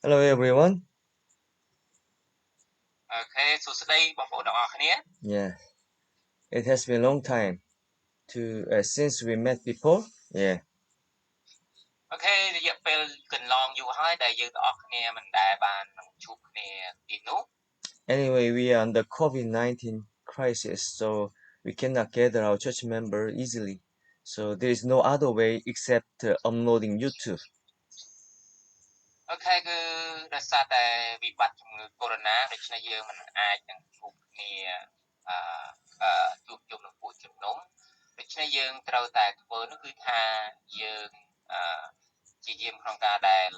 Hello everyone. Okay, so today,បងប្អូនទាំងអស់គ្នា Yeah, it has been a long time to since we met before. Yeah. អូខេរយៈពេលកន្លងយូរហើយដែលយើងទាំងអស់គ្នាមិនដែលបាននឹងជួបគ្នាទីនោះ Anyway, we are under COVID-19 crisis, so we cannot gather our church member easily. So there is no other way except uploading YouTube. អូខេគឺដោយសារតែវិបត្តិជំងឺ Corona ដូច្នេះយើងមិនអាចនឹងជួបគ្នាអឺជួបជុំនឹងពួកជំនុំដូច្នេះយើងត្រូវតែធ្វើនោះគឺថាយើងជាយាមក្នុងការដែល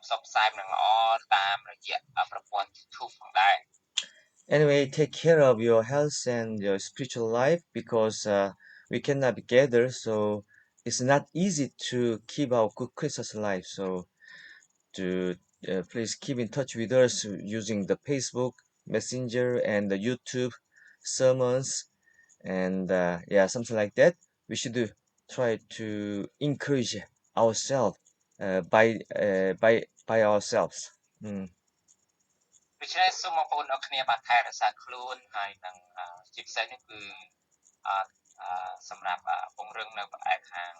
ផ្សព្វផ្សាយនឹងល្អតាមរយៈប្រព័ន្ធ YouTube ផងដែរ Anyway, take care of your health and your spiritual life because we cannot be gathered, so it's not easy to keep our good Christmas life. So to please keep in touch with us using the Facebook Messenger and the YouTube sermons and yeah, something like that. We should try to encourage ourselves by ourselves. ដូច្នេះសូមបងប្អូនអរគ្នាបានថែរក្សាខ្លួនហើយនឹងជាពិសេសនេះគឺសម្រាប់ពង្រឹងនៅផ្នែកខាង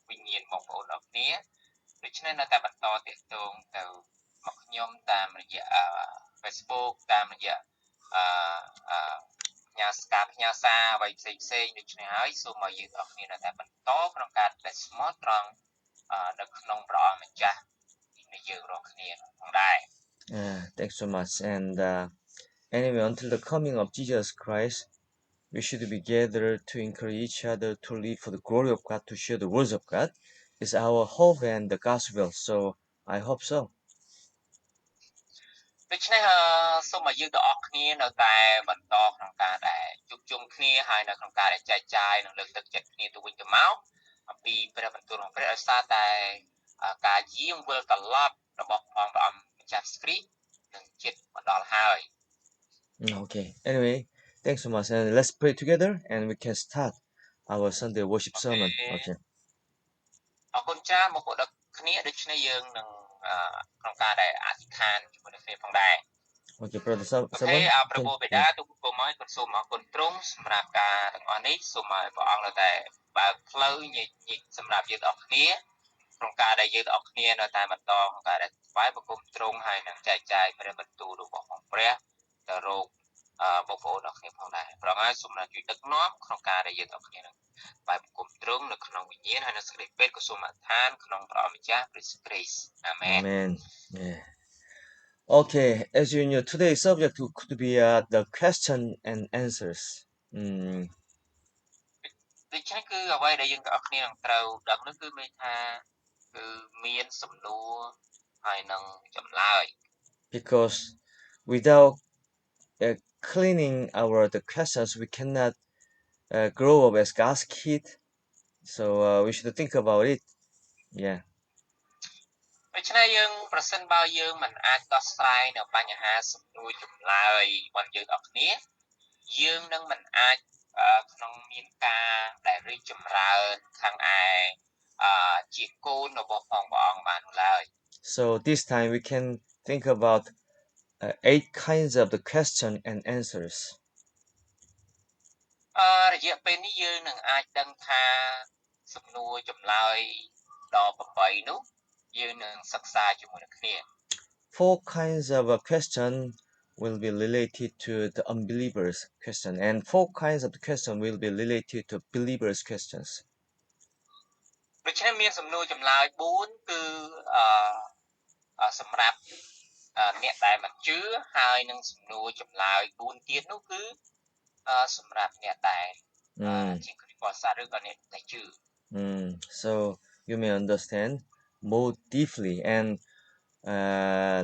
វិញ្ញាណបងប្អូនអរគ្នាដូច្នេះនៅតែបន្តទាក់ទងទៅមកខ្ញុំតាមរយៈ Facebook តាមរយៈផ្ញើសារអ្វីផ្សេងដូច្នេះហើយសូមឲ្យយើងអរគ្នានៅតែបន្តក្នុងការដែលស្មោះត្រង់នៅក្នុងព្រះអង្គម្ចាស់នៃយើងរាល់គ្នាផងដែរ Thanks so much. And anyway, until the coming of Jesus Christ, we should be gathered to encourage each other to live for the glory of God, to share the words of God. It's our hope and the gospel. So I hope so. ដូច្នេះសូមឲ្យយើងទាំងអស់គ្នានៅតែបន្តក្នុងការដែលជួបជុំគ្នាហើយនៅក្នុងការដែលចែកចាយនិងលើកទឹកចិត្តគ្នាទៅវិញទៅមកអំពីព្រះបន្ទូលរបស់ព្រះដោយសារតែការយាងវិលត្រឡប់របស់ព្រះអង្គម្ចាស់គ្រីស្ទនឹងជិតមកដល់ហើយ Okay. Anyway, thanks so much. And let's pray together and we can start our Sunday worship sermon. Okay. អរគុណច្រើនបងប្អូនគ្នាដូច្នេះយើងនឹងក្នុងការដែលអធិដ្ឋានជាមួយនឹងគ្នាផងដែរ Okay, Brother អូខេ Seven. ព្រះបិតាទូគុំឲ្យគុណសូមអរគុណទ្រង់សម្រាប់ការទាំងអស់នេះសូមឲ្យព្រះអង្គនៅតែបើកផ្លូវញែកសម្រាប់យើងទាំងអស់គ្នាក្នុងការដែលយើងទាំងអស់គ្នានៅតែបន្តក្នុងការដែលស្វែងបង្គំទ្រង់ហើយនឹងចែកចាយព្រះបន្ទូលរបស់ព្រះទៅរកបងប្អូនទាំងអស់គ្នាផងដែរព្រះអង្គសូមជួយដឹកនាំក្នុងការដែលយើងទាំងអស់គ្នានឹងស្វែងបង្គំទ្រង់នៅក្នុងវិញ្ញាណហើយនឹងសេចក្តីពេទ្យក៏សូមអធិដ្ឋានក្នុងព្រះអម្ចាស់ព្រះគ្រីស្ទអាមែន Amen. Yeah. Okay, as you know, today's subject could be the question and answers. ដូច្នេះគឺអ្វីដែលយើងទាំងអស់គ្នានឹងត្រូវដឹងនោះគឺមានថាគឺមានសំណួរហើយនឹងចម្លើយ Because without cleaning the questions, we cannot grow up as God's kid. So we should think about it. Yeah. ដូច្នេះយើងប្រសិនបើយើងមិនអាចដោះស្រាយនៅបញ្ហាសំណួរចម្លើយរបស់យើងទាំងអស់គ្នាយើងនឹងមិនអាចក្នុងមានការដែលរីកចម្រើនខាងឯជាកូនរបស់ព្រះអង្គបានឡើយ So this time we can think about 8 kinds of the question and answers. រយៈពេលនេះយើងនឹងអាចដឹងថាសំណួរចម្លើយដល់8នោះយើងនឹងសិក្សាជាមួយនឹងគ្នា 4 kinds of a question will be related to the unbelievers question and 4 kinds of the question will be related to believers questions. ដូច្នេះមានសំណួរចម្លើយ4គឺសម្រាប់អ្នកដែលមិនជឿហើយនឹងសំណួរចម្លើយ4ទៀតនោះគឺសម្រាប់អ្នកដែលជាគ្រិស្តបរិស័ទឬក៏អ្នកដែលជឿ So you may understand more deeply and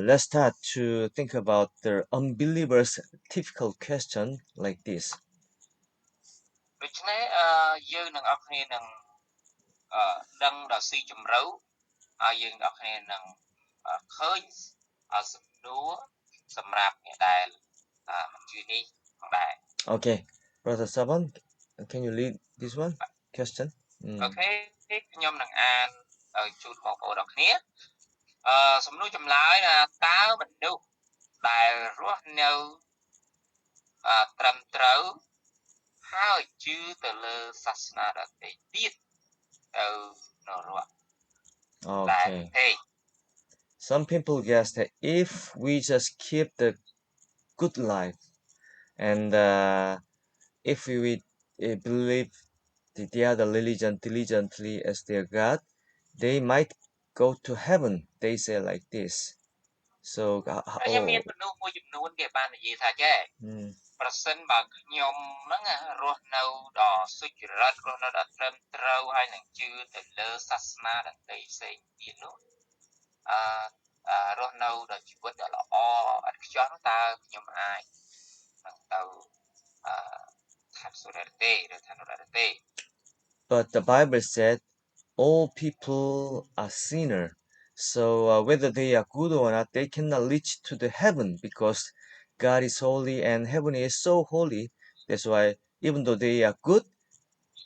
let's start to think about the unbelievers typical question like this. ដូច្នេះយើងនឹងអរគ្នានឹងដឹងដល់ស៊ីជម្រៅហើយយើងអរគ្នានឹងឃើញសំណួរសម្រាប់អ្នកដែលមិនជឿនេះផងដែរ Okay, Brother Saban, can you read this one question? អូខេខ្ញុំនឹងអាន ជូនបងប្អូនទាំងគ្នាសំណួរចម្លើយណាតើមនុស្សដែលរស់នៅត្រឹមត្រូវហើយជឿទៅលើសាសនាដទៃទៀតទៅនរកតែទេ Some people guess that if we just keep the good life and if we believe the other religion diligently as their God, they might go to heaven. They say like this. So, ខ្ញុំមានមនុស្សមួយចំនួនគេបាននិយាយថាចេះ ប្រសិនបើខ្ញុំហ្នឹងរស់នៅដល់សុចរិតរស់នៅដល់ត្រឹមត្រូវហើយនឹងជឿទៅលើសាសនាដទៃផ្សេងទៀតនោះរស់នៅដល់ជីវិតដ៏ល្អឥតខ្ចោះតើខ្ញុំអាចទៅឋានសួគ៌ទេឬឋាននរកទេ But the Bible said all people are sinner. So whether they are good or not, they cannot reach to the heaven because God is holy and heaven is so holy. That's why even though they are good,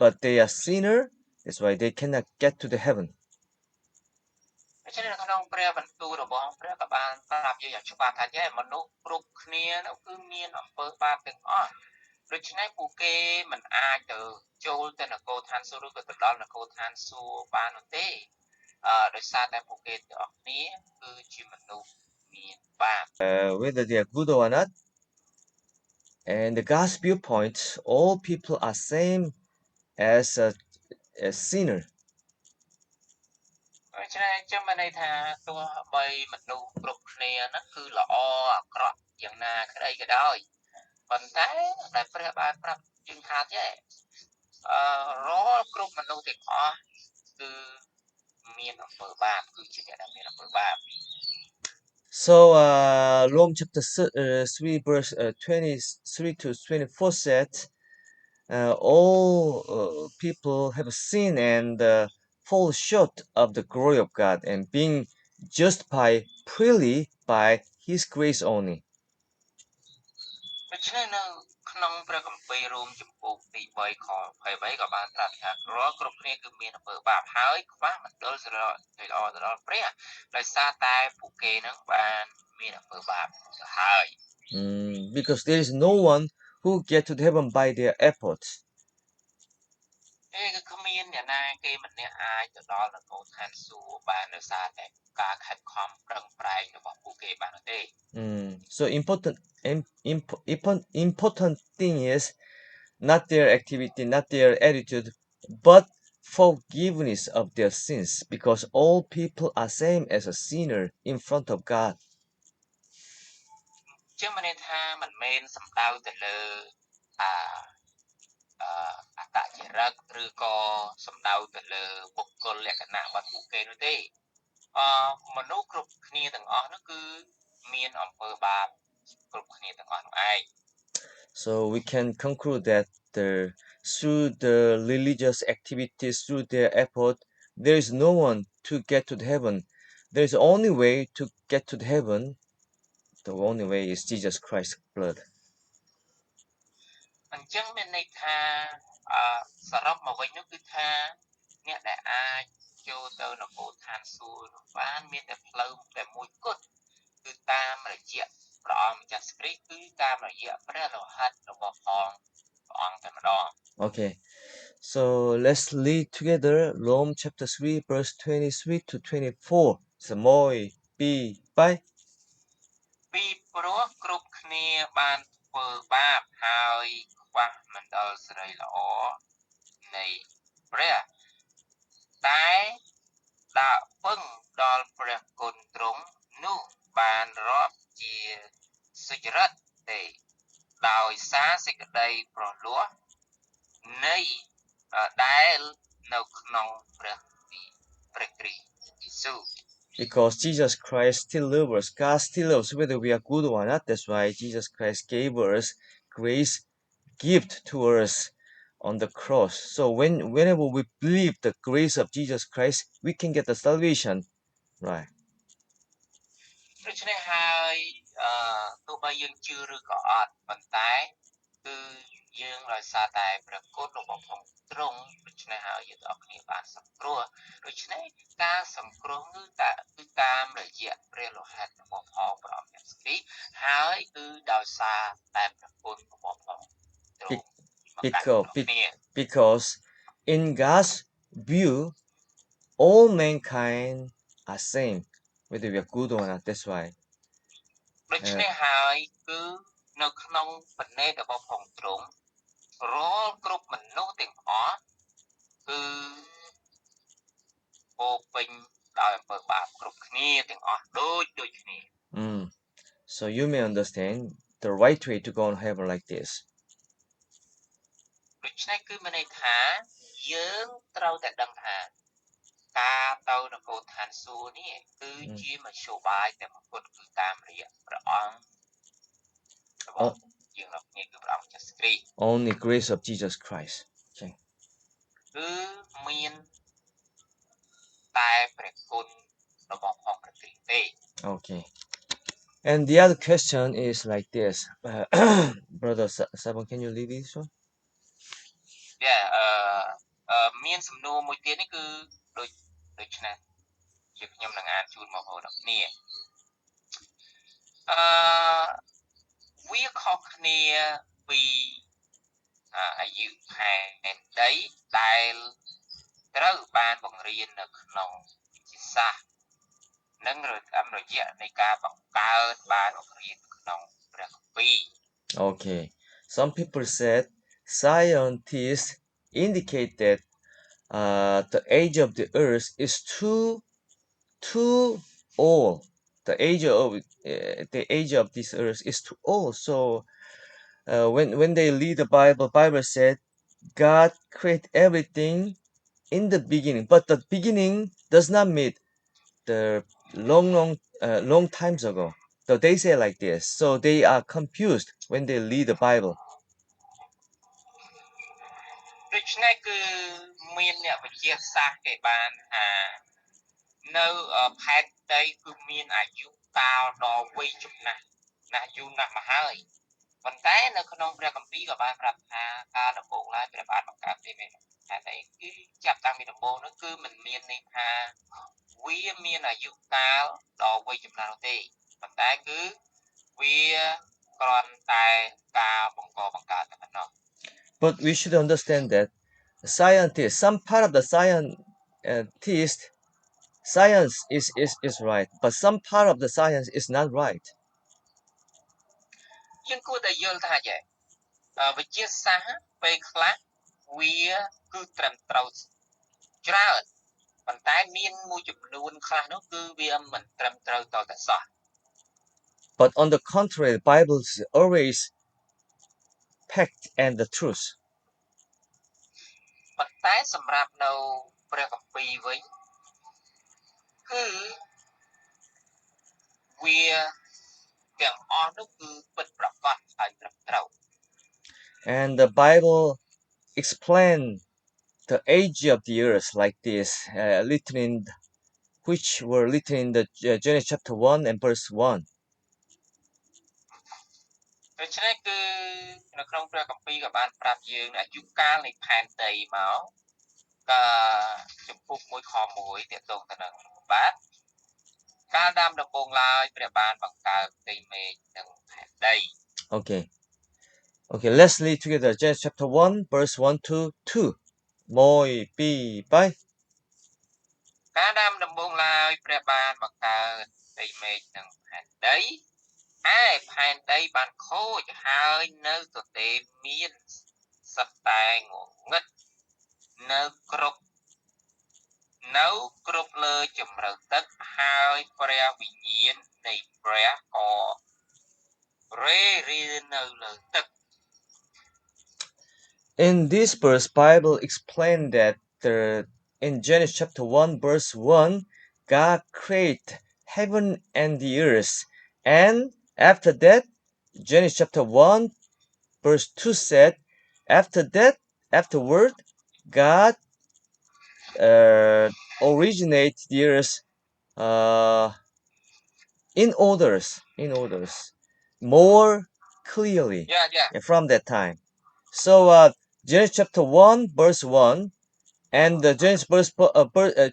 but they are sinner, that's why they cannot get to the heaven. ដូច្នេះនៅក្នុងព្រះបន្ទូលរបស់ព្រះក៏បានប្រាប់យើងយ៉ាងច្បាស់ថាចេះមនុស្សគ្រប់គ្នានោះគឺមានអំពើបាបទាំងអស់ដូច្នេះពួកគេមិនអាចទៅចូលទៅនគរឋានសួគ៌ឬក៏ទៅដល់នគរឋានសួគ៌បាននោះទេដោយសារតែពួកគេទាំងអស់គ្នាគឺជាមនុស្សមានបាប Whether they are good or not, and the God's viewpoint, all people are same as a sinner. ដូច្នេះខ្ញុំបានន័យថាទោះបីមនុស្សគ្រប់គ្នាហ្នឹងគឺល្អអាក្រក់យ៉ាងណាក្តីក៏ដោយប៉ុន្តែដែលព្រះបានប្រាប់យើងថាចេះរាល់គ្រប់មនុស្សទាំងអស់គឺមានអំពើបាបគឺជាអ្នកដែលមានអំពើបាប So Rome chapter 3 verse 23 to 24 said all people have sinned and fall short of the glory of God and being justified freely by His grace only. ដូច្នេះនៅក្នុងព្រះគម្ពីររ៉ូមចំពោះទី3ខ23ក៏បានត្រាស់ថារាល់គ្រប់គ្នាគឺមានអំពើបាបហើយខ្វះមណ្ឌលសិរីល្អទៅដល់ព្រះដោយសារតែពួកគេនឹងបានមានអំពើបាបទៅហើយ Because there is no one who get to heaven by their efforts. គឺគ្មានអ្នកណាគេម្នាក់អាចទៅដល់នគរឋានសួគ៌បានដោយសារតែការខិតខំប្រឹងប្រែងរបស់ពួកគេបានទេ So important thing is not their activity, not their attitude, but forgiveness of their sins, because all people are same as a sinner in front of God. ជាមិនន័យថាមិនមែនសំដៅទៅលើអត្តចរិតឬក៏សំដៅទៅលើបុគ្គលលក្ខណៈរបស់ពួកគេនោះទេមនុស្សគ្រប់គ្នាទាំងអស់នោះគឺមានអំពើបាបគ្រប់គ្នាទាំងអស់នោះឯង So we can conclude that through the religious activities, through their effort, there is no one to get to the heaven. There is only way to get to the heaven. The only way is Jesus Christ's blood. អញ្ចឹងមានន័យថាសរុបមកវិញនោះគឺថាអ្នកដែលអាចចូលទៅនគរឋានសួគ៌នោះបានមានតែផ្លូវតែមួយគត់គឺតាមរយៈព្រះអង្គម្ចាស់គ្រីស្ទគឺតាមរយៈព្រះលោហិតរបស់ព្រះអង្គតែម្ដង Okay, so let's read together Rome chapter 3 verse 23 to 24. Samoy, Pi, Pai. ពីព្រោះគ្រប់គ្នាបានធ្វើបាបហើយខ្វះមណ្ឌលសិរីល្អនៃព្រះតែដាក់ពឹងដល់ព្រះគុណទ្រង់នោះបានរាប់ជាសុចរិតទេដោយសារសេចក្តីប្រលោះនៃដែលនៅក្នុងព្រះគ្រីស្ទយេស៊ូវ Because Jesus Christ still loves us. God still loves us whether we are good or not. That's why Jesus Christ gave us grace gift to us on the cross. So whenever we believe the grace of Jesus Christ, we can get the salvation. Right. ដូច្នេះហើយទោះបីយើងជឿឬក៏អត់ប៉ុន្តែគឺ យើងដោយសារតែព្រះគុណរបស់ផងទ្រង់ដូច្នេះហើយយើងទាំងអស់គ្នាបានសង្គ្រោះដូច្នេះការសង្គ្រោះគឺតាមរយៈព្រះលោហិតរបស់ផងព្រះអង្គគ្រីស្ទហើយគឺដោយសារតែព្រះគុណរបស់ផងទ្រង់មកកាន់ទាំងអស់គ្នា because in God's view all mankind are same whether we are good or not. That's why ដូច្នេះហើយគឺនៅក្នុងបណេតរបស់ផងទ្រង់រាល់គ្រប់មនុស្សទាំងអស់គឺពោពេញដោយអំពើបាបគ្រប់គ្នាទាំងអស់ដូចគ្នា So you may understand the right way to go on heaven like this. ដូច្នេះគឺមានន័យថាយើងត្រូវតែដឹងថាការទៅនគរឋានសួគ៌នេះគឺជាមធ្យោបាយតែមួយគត់គឺតាមរយៈព្រះអង្គរបស់យើងលោកនេះគឺព្រះអង្គជាស្គ្រីស្ទ Only grace of Jesus Christ. Okay. គឺមានតែព្រះគុណរបស់ផងព្រះគ្រីស្ទទេ Okay. And the other question is like this. Brother Sabon, can you lead this one? មានសំណួរមួយទៀតនេះគឺដូចនេះជាខ្ញុំនឹងអានជូនមកបងប្អូនគ្នាវាខុសគ្នាពីអាយុខែដីដែលត្រូវបានបង្រៀននៅក្នុងវិទ្យាសាស្ត្រនិងតាមរយៈនៃការបង្កើតបានបង្រៀនក្នុងព្រះគម្ពីរ Okay. Some people said scientists indicate that the age of the earth is too old. The age of this earth is too old. So when they read the Bible said God created everything in the beginning, but the beginning does not mean the long times ago. So they say like this. So they are confused when they read the Bible. ដូច្នេះគឺមានអ្នកវិទ្យាសាស្ត្រគេបានថានៅផែនដីគឺមានអាយុកាលដ៏វែងចំណាស់ណាស់យូរណាស់មកហើយប៉ុន្តែនៅក្នុងព្រះគម្ពីរក៏បានប្រាប់ថាកាលដំបូងឡើយព្រះបាទបង្កើតទេមែនតែគឺចាប់តាំងពីដំបូងនោះគឺមិនមានន័យថាវាមានអាយុកាលដ៏វែងចំណាស់នោះទេប៉ុន្តែគឺវាគ្រាន់តែការបង្កបង្កើតតែប៉ុណ្ណោះ But we should understand that scientists, some part of the science is right, but some part of the science is not right. យើងគួរតែយល់ថាយ៉ាងវិទ្យាសាស្ត្រពេលខ្លះវាគឺត្រឹមត្រូវច្រើនប៉ុន្តែមានមួយចំនួនខ្លះនោះគឺវាមិនត្រឹមត្រូវតតែសោះ But on the contrary, the Bible is always fact and the truth. ប៉ុន្តែសម្រាប់នៅព្រះគម្ពីរវិញគឺវាទាំងអស់នោះគឺពិតប្រាកដហើយត្រឹមត្រូវ And the Bible explain the age of the earth like this, which were written in the Genesis chapter 1 and verse 1. ដូច្នេះគឺនៅក្នុងព្រះគម្ពីរក៏បានប្រាប់យើងអាយុកាលនៃផែនដីមកចំពុក1ខ1ទាក់ទងទៅនឹងបាទកាលដើមដំបូងឡើយព្រះបានបង្កើតផ្ទៃមេឃនិងផែនដី Okay, let's read together Genesis chapter 1 verse 1 to 2. Moi pi pai. កាលដើមដំបូងឡើយព្រះបានបង្កើតផ្ទៃមេឃនិងផែនដីឯផែនដីបានខូចហើយនៅទទេមានសត្វតែងងឹតនៅគ្រប់លើជម្រៅទឹកហើយព្រះវិញ្ញាណនៃព្រះក៏រេរានៅលើទឹក In this verse, Bible explained that in Genesis chapter 1 verse 1, God created heaven and the earth. And after that, Genesis chapter 1 verse 2 said, afterward, God originate the earth in orders more clearly from that time. So Genesis chapter 1 verse 1 and the Genesis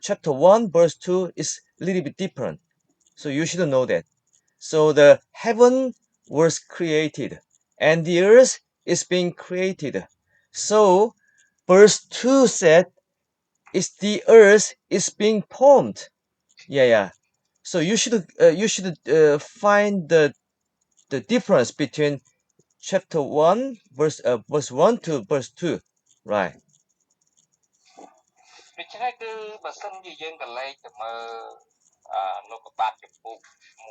chapter 1 verse 2 is a little bit different. So you should know that. So the heaven was created and the earth is being created. So verse 2 said is the earth is being formed. Yeah. So you should find the difference between chapter 1 verse 1 to verse 2. Right. ដូច្នេះគឺបើសិនជាយើងក៏លេខទៅមើលលោកកបាតចំពុក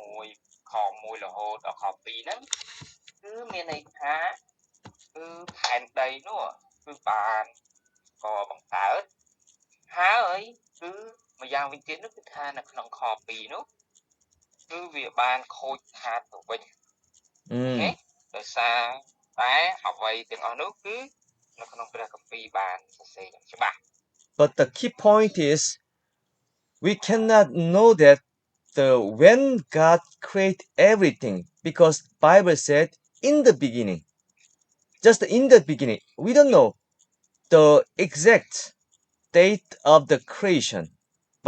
1ខ1រហូតដល់ខ2ហ្នឹងគឺមានន័យថាគឺផែនដីនោះគឺបានកបង្កើតហើយគឺម្យ៉ាងវិញទៀតនោះគឺថានៅក្នុងខ2នោះគឺវាបានខូចខាតទៅវិញអូខេដោយសារតែអ្វីទាំងអស់នោះគឺនៅក្នុងព្រះគម្ពីរបានសរសេរយ៉ាងច្បាស់ But the key point is we cannot know that when God created everything because Bible said in the beginning. Just in the beginning. We don't know the exact date of the creation.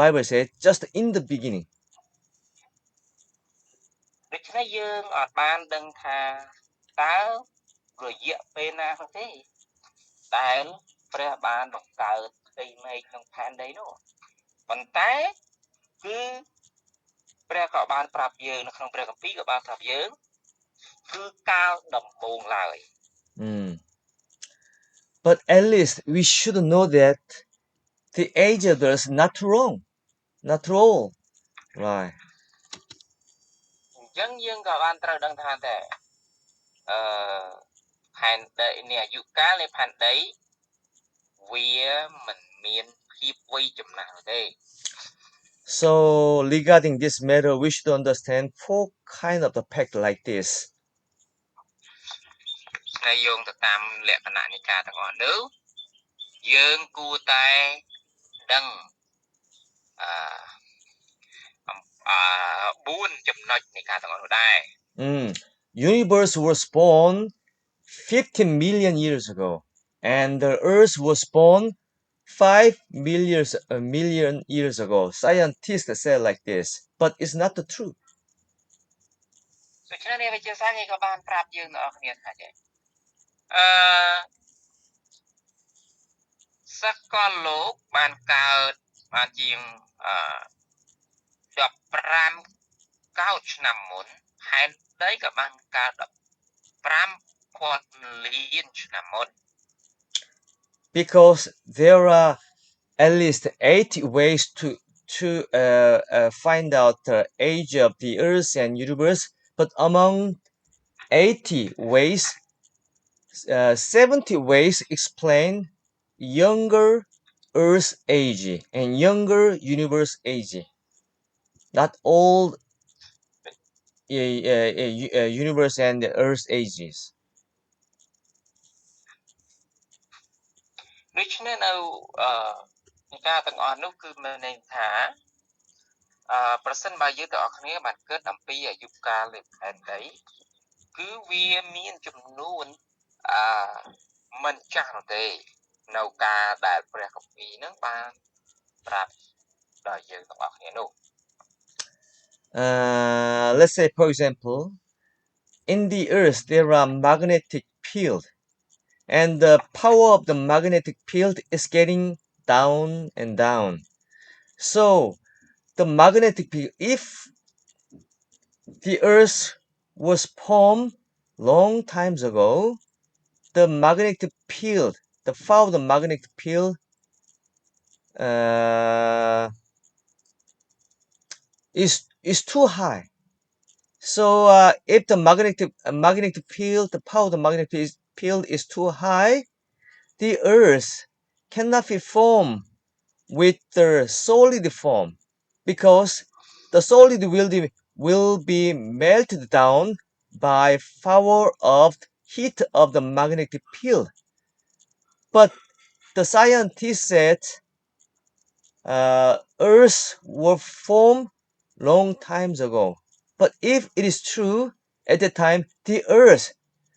Bible said just in the beginning. ដូច្នេះយើងអត់បានដឹងថាតើរយៈពេលណានោះទេដែលព្រះបានបង្កើតផ្ទៃមេឃក្នុងផែនដីនោះប៉ុន្តែគឺព្រះក៏បានប្រាប់យើងនៅក្នុងព្រះគម្ពីរក៏បានប្រាប់យើងគឺកាលដំបូងឡើយ But at least we should know that the age of earth not wrong. Not wrong. Right. អញ្ចឹងយើងក៏បានត្រូវដឹងថាតែផែនដីនៃអាយុកាលនៃផែនដីវាមិនមានភាពវ័យចំណាស់ទេ So regarding this matter, we should understand four kind of the fact like this. ហើយយោងទៅតាមលក្ខណៈនៃការទាំងអស់នោះយើងគួរតែដឹង4ចំណុចនៃការទាំងអស់នោះដែរ Universe was born 15 million years ago and the earth was born 5 million years ago. Scientists say like this, but it's not the truth. ដូច្នេះនេះវិទ្យាសាស្ត្រគេក៏បានប្រាប់យើងទាំងអស់គ្នាថាចេះសកលលោកបានកើតបានជាង15កោដឆ្នាំមុនផែនដីក៏បានកើត15,000 លានឆ្នាំមុន Because there are at least 80 ways to find out the age of the earth and universe, but among 80 ways, 70 ways explain younger earth age and younger universe age. Not all universe and earth ages. ដូច្នេះនៅនៃការទាំងអស់នោះគឺមានន័យថាប្រសិនបើយើងទាំងអស់គ្នាបានគិតអំពីអាយុកាលនៃផែនដីគឺវាមានចំនួនមិនចាស់នោះទេនៅការដែលព្រះគម្ពីរនឹងបានប្រាប់ដល់យើងទាំងអស់គ្នានោះ Let's say, for example, in the earth there are magnetic field, and the power of the magnetic field is getting down and down. So the magnetic field, if the earth was formed long times ago, the magnetic field, the power of the magnetic field is too high. So if the magnetic field, the power of the magnetic field is too high, the earth cannot be formed with the solid form because the solid will be melted down by power of heat of the magnetic field. But the scientists said earth was formed long times ago. But if it is true, at that time the earth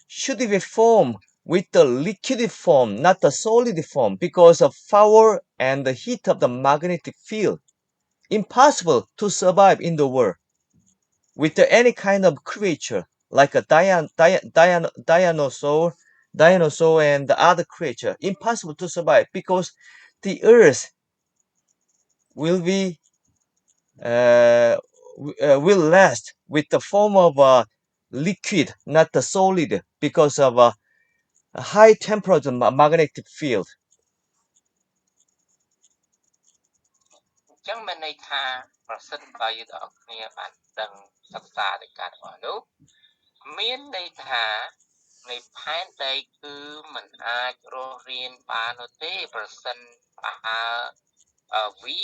should be formed with the liquid form, not the solid form, because of power and the heat of the magnetic field. Impossible to survive in the world with any kind of creature like a dinosaur and the other creature. Impossible to survive because the earth will be will last with the form of a liquid, not the solid, because of a high temperature magnetic field. អញ្ចឹងមានន័យថាប្រសិនបើយើងទាំងអស់គ្នាបានដឹងសិក្សាទៅការទាំងអស់នោះមានន័យថានៃផែនដីគឺมันអាចរស់រានបាននោះទេប្រសិនបើវា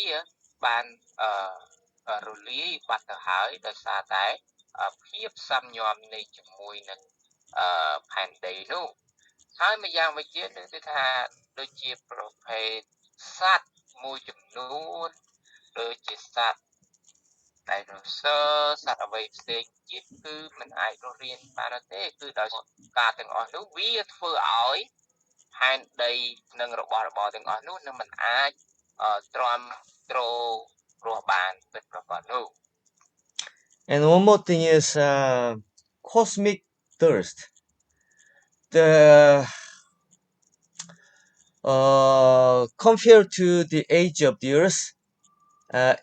បានរលាយបាត់ទៅហើយដោយសារតែភាពសាំញ័មនៃជាមួយនឹងផែនដីនោះហើយម្យ៉ាងវិញទៀតគឺថាដូចជាប្រភេទសត្វមួយចំនួនដូចជាសត្វ dinosaur សត្វអ្វីផ្សេងទៀតគឺมันអាចរស់រានបានទេគឺដោយការទាំងអស់នោះវាធ្វើឲ្យផែនដីនិងរបស់របរទាំងអស់នោះនឹងมันអាចទ្រាំទ្ររស់បានពិតប្រាកដនោះ And one more thing is cosmic thirst. The compared to the age of the Earth,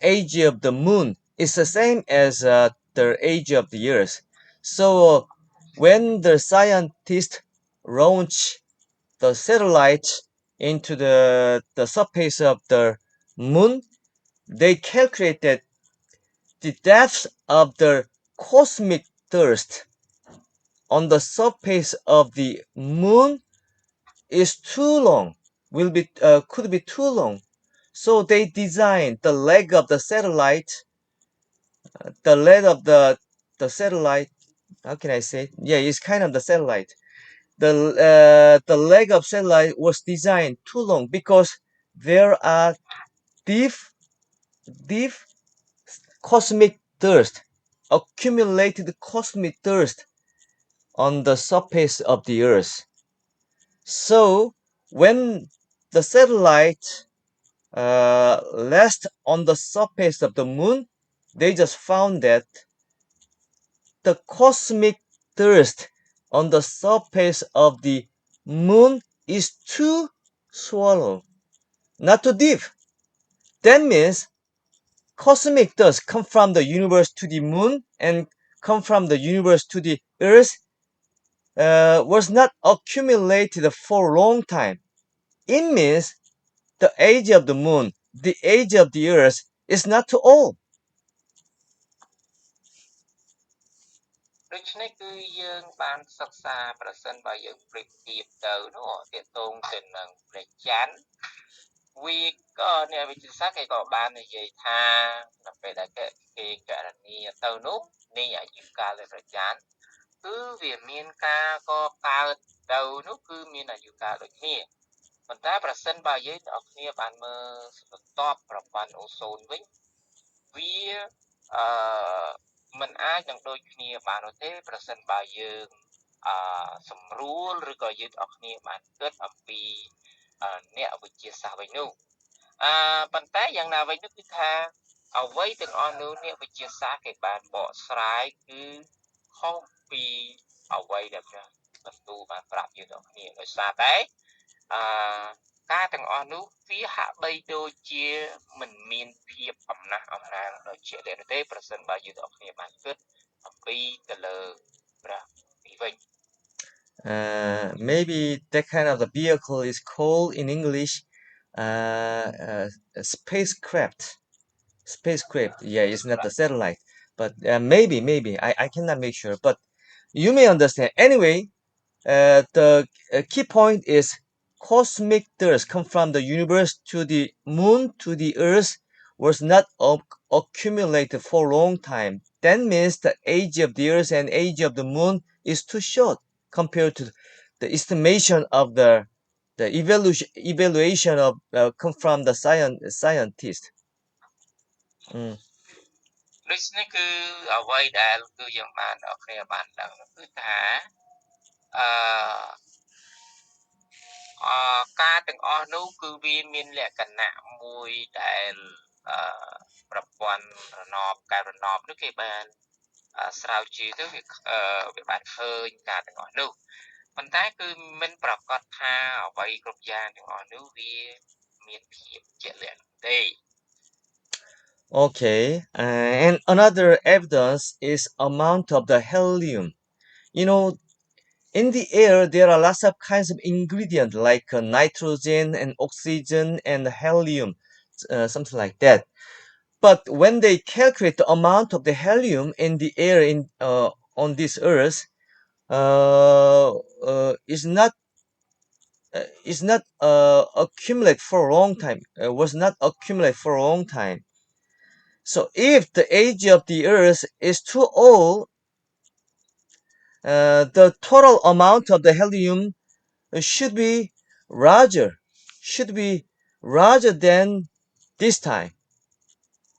age of the Moon is the same as the age of the Earth. So when the scientists launch the satellite into the surface of the Moon, they calculated the depth of the cosmic thirst on the surface of the Moon is too long, could be too long. So they designed the leg of the satellite, the leg of the satellite. How can I say? Yeah, it's kind of the satellite. The leg of satellite was designed too long because there are deep deep cosmic dust, accumulated cosmic dust on the surface of the Earth. So when the satellite rest on the surface of the moon, they just found that the cosmic dust on the surface of the moon is too shallow, not too deep. That means cosmic dust come from the universe to the moon and come from the universe to the earth was not accumulated for a long time. It means the age of the moon, the age of the earth is not too old. ដូច្នេះគឺយើងបានសិក្សាប្រសិនបើយើងប្រៀបធៀបទៅនោះទាក់ទងទៅនឹងព្រះច័ន្ទវាក៏អ្នកវិទ្យាសាស្ត្រគេក៏បាននិយាយថានៅពេលដែលគេកណនាទៅនោះនៃអាយុកាលព្រះច័ន្ទគឺវាមានការកកើតទៅនោះគឺមានអាយុកាលដូចគ្នាប៉ុន្តែប្រសិនបើយើងទាំងអស់គ្នាបានមើលបន្តប្រព័ន្ធអូសូនវិញវាมันអាចនឹងដូចគ្នាបាននោះទេប្រសិនបើយើងសម្រួលឬក៏យើងទាំងអស់គ្នាបានគិតអំពីអ្នកវិទ្យាសាស្ត្រវិញនោះប៉ុន្តែយ៉ាងណាវិញនោះគឺថាអ្វីទាំងអស់នោះអ្នកវិទ្យាសាស្ត្រគេបានបកស្រាយគឺខុសពីអ្វីដែលបន្ទូបានប្រាប់យើងទាំងគ្នាដោយសារតែការទាំងអស់នោះវាហាក់បីដូចជាមិនមានភាពអំណះអំណាងដូចជាទេប្រសិនបើយើងទាំងគ្នាបានគិតអំពីទៅលើព្រះពីវិញ Maybe that kind of the vehicle is called in English spacecraft. Spacecraft. Yeah, it's not the satellite, but maybe I cannot make sure. But you may understand. Anyway, the key point is cosmic dust come from the universe to the moon to the earth was not accumulated for a long time. That means the age of the earth and age of the moon is too short compared to the estimation of the evaluation of come from the scientist. ដូច្នេះគឺអ្វីដែលគឺយើងបានអ្នកគ្នាបានដឹងគឺថា ការទាំងអស់នោះគឺវាមានលក្ខណៈមួយដែលប្រព័ន្ធរណបការរណបនោះគេបានស្រាវជ្រាវទៅវាបានឃើញការទាំងអស់នោះប៉ុន្តែគឺមិនប្រកាសថាអ្វីគ្រប់យ៉ាងទាំងអស់នោះវាមានភាពជាក់លាក់ទេ Okay, and another evidence is amount of the helium. You know, in the air there are lots of kinds of ingredients like nitrogen and oxygen and helium, something like that. But when they calculate the amount of the helium in the air in on this Earth, uh, is not accumulate for a long time. Was not accumulate for a long time. So if the age of the Earth is too old, the total amount of the helium should be larger, should be larger than this time.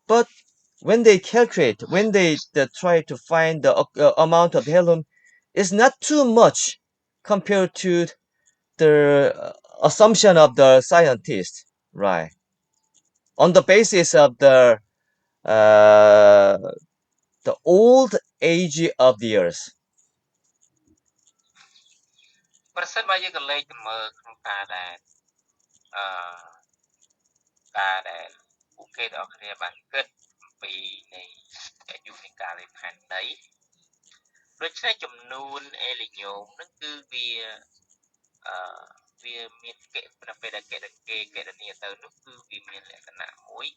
But when they calculate, when they try to find the amount of helium, it's not too much compared to the assumption of the scientist, right? On the basis of uh, the old age of the Earth. ប្រសិនបើយើងក៏លេខទៅមើលក្នុងការដែលអឺការដែលពួកគេទាំងអស់គ្នាបានគិតអំពីនៃអាយុនៃការលេបផែនដីដូច្នេះចំនួនអេលីញ៉ូមហ្នឹងគឺវាមានប្រភេទដែលគេកណនាទៅនោះគឺវាមានលក្ខណៈមួយ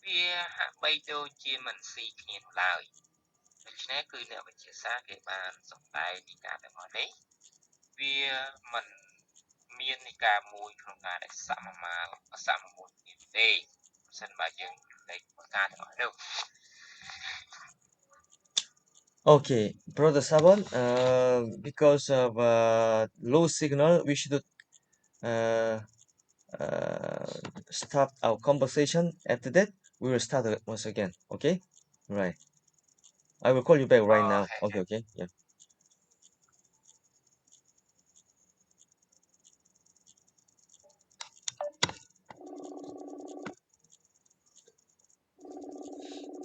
វាហាក់បីដូចជាមិនស៊ីគ្នានោះឡើយដូច្នេះគឺអ្នកវិទ្យាសាស្ត្រគេបានសម្ដែងពីការទាំងអស់នេះវាមិនមាននៃការមួយក្នុងការដែលសមមួយគ្នាទេប្រសិនបើយើងលេខការទាំងអស់នោះ Okay, Brother Sabon, because of low signal, we should uh, uh, stop our conversation. After that, we will start once again. Okay? Right. I will call you back right now. Okay, okay. Yeah.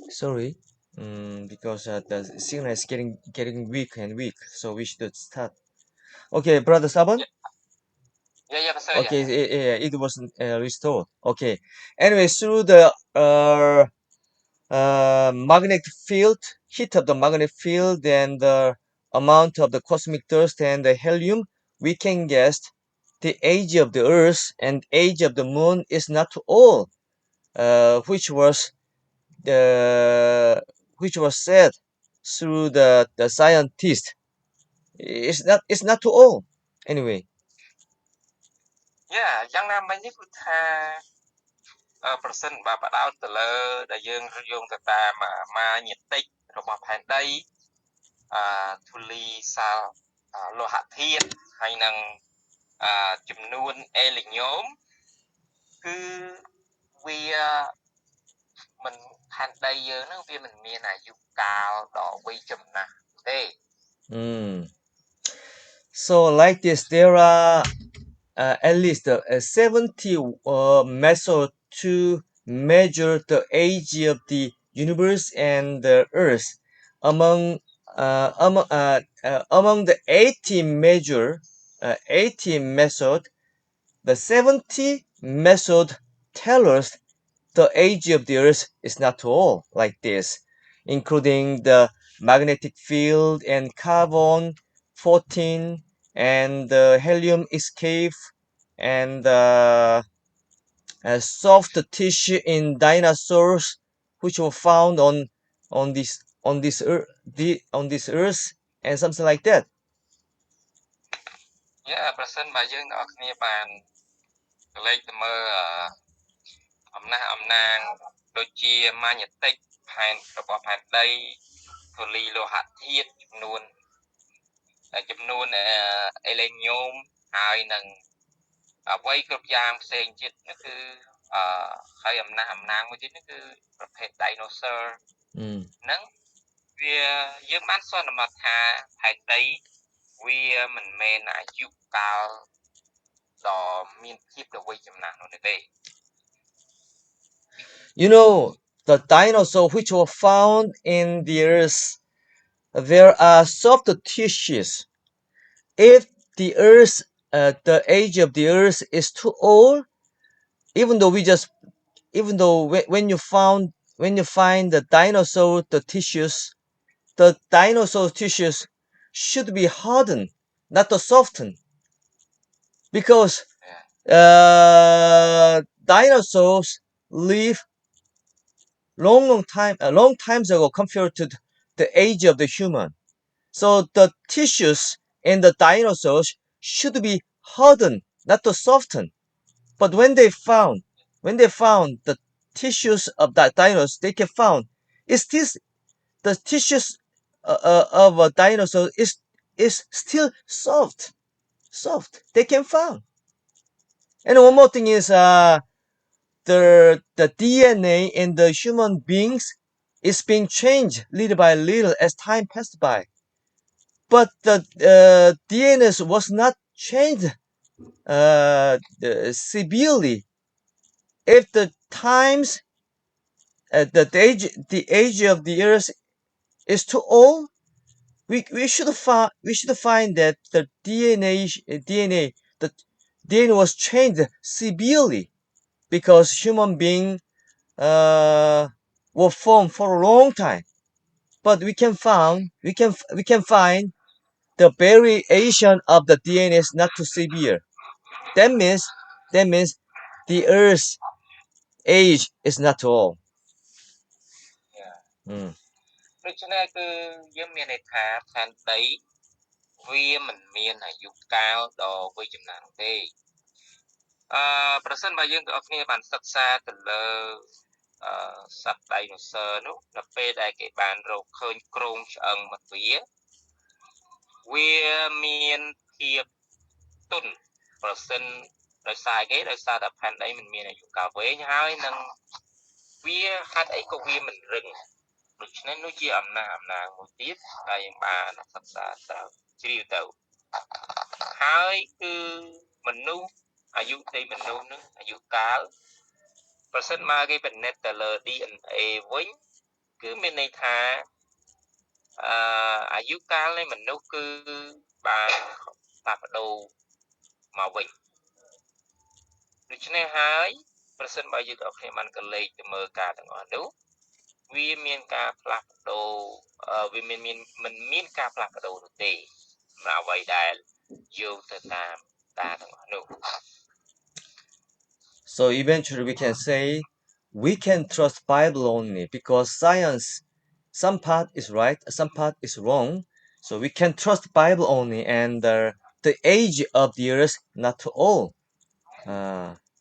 Sorry. Because the signal is getting weak and weak, so we should start. Okay, Brother Sabon. Yeah, Pastor, Okay, yeah. it was restored. Okay. Anyway, through the magnetic field, heat of the magnetic field, and the amount of the cosmic dust and the helium, we can guess the age of the Earth and age of the Moon is not all, which was said through the scientist. It's not to all. Anyway. យ៉ាងណាមិញនេះគឺថាប្រសិនបើបដោតទៅលើដែលយើងយោងទៅតាមម៉ាញេទិករបស់ផែនដីធូលីសាល់លោហៈធាតុហើយនឹងចំនួនអេលីញ៉ូមគឺវាមិនផែនដីយើងហ្នឹងវាមិនមានអាយុកាលដ៏វែងចំណាស់ទេ So like this, there are at least 70 methods to measure the age of the universe and the Earth. Among the 80 method, the 70 method tell us the age of the Earth is not all like this, including the magnetic field and carbon 14 and the helium escape and soft tissue in dinosaurs which were found on this earth and something like that. ប្រសិនបើយើងទាំងអស់គ្នាបានលេខទៅមើលអំណាងដូចជាម៉ាញេទិកផែនរបស់ផែនដីធូលីលោហៈធាតុចំនួនអេលេញ៉ូមហើយនឹងអ្វីគ្រប់យ៉ាងផ្សេងទៀតនោះគឺហើយអំណាងមួយទៀតនោះគឺប្រភេទ dinosaur ហ្នឹងវាយើងបានសន្មតថាផែនដីវាមិនមែនអាយុកាល ដ៏មានភាពដ៏វៃចំណាស់នោះទេ You know, the dinosaurs which were found in the earth, there are soft tissues. If the earth, the age of the earth is too old, even though when you find the dinosaur the dinosaur tissues should be hardened, not softened, because dinosaurs live a long times ago compared to the age of the human. So the tissues in the dinosaurs should be hardened, not softened. But when they found the tissues of that dinosaurs, they can found is this the tissues of a dinosaur is still soft. They can found. And one more thing is the DNA in the human beings is being changed little by little as time passed by. But the DNA was not changed severely. If the times the age of the earth is too old, we should find that the DNA was changed severely because human being were formed for a long time. But we can find the variation of the DNA is not too severe. That means the Earth's age is not too old. ដូច្នេះគឺយើងមានន័យថាផែនដីវាមិនមានអាយុកាលដ៏វែងចំណាស់ទេប្រសិនបើយើងទាំងអស់គ្នាបានសិក្សាទៅលើសត្វដៃណូស័រនោះនៅពេលដែលគេបានរកឃើញគ្រោងឆ្អឹងមកវាមានភាពទន់ប្រសិនដោយសារតែផែនដីមិនមានអាយុកាលវែងហើយនឹងវាហេតុអីក៏វាមិនរឹងដូច្នេះនោះជាអំណះមួយទៀតដែលយើងបានសិក្សាត្រូវជ្រាវទៅហើយគឺមនុស្សអាយុនៃមនុស្សនឹងអាយុកាលប្រសិនមកគេពិនិត្យទៅលើ DNA វិញគឺមានន័យថាអាយុកាលនៃមនុស្សគឺបានផ្លាស់ប្ដូរមកវិញដូច្នេះហើយប្រសិនបើយើងទាំងអស់គ្នាបានកលេចទៅមើលការទាំងអស់នោះវាមានការផ្លាស់ប្ដូរវាមិនមានការផ្លាស់ប្ដូរនោះទេសម្រាប់អ្វីដែលយោងទៅតាមការទាំងអស់នោះ So eventually we can say we can trust Bible only because science some part is right, some part is wrong. So we can trust Bible only and the age of the earth not too old.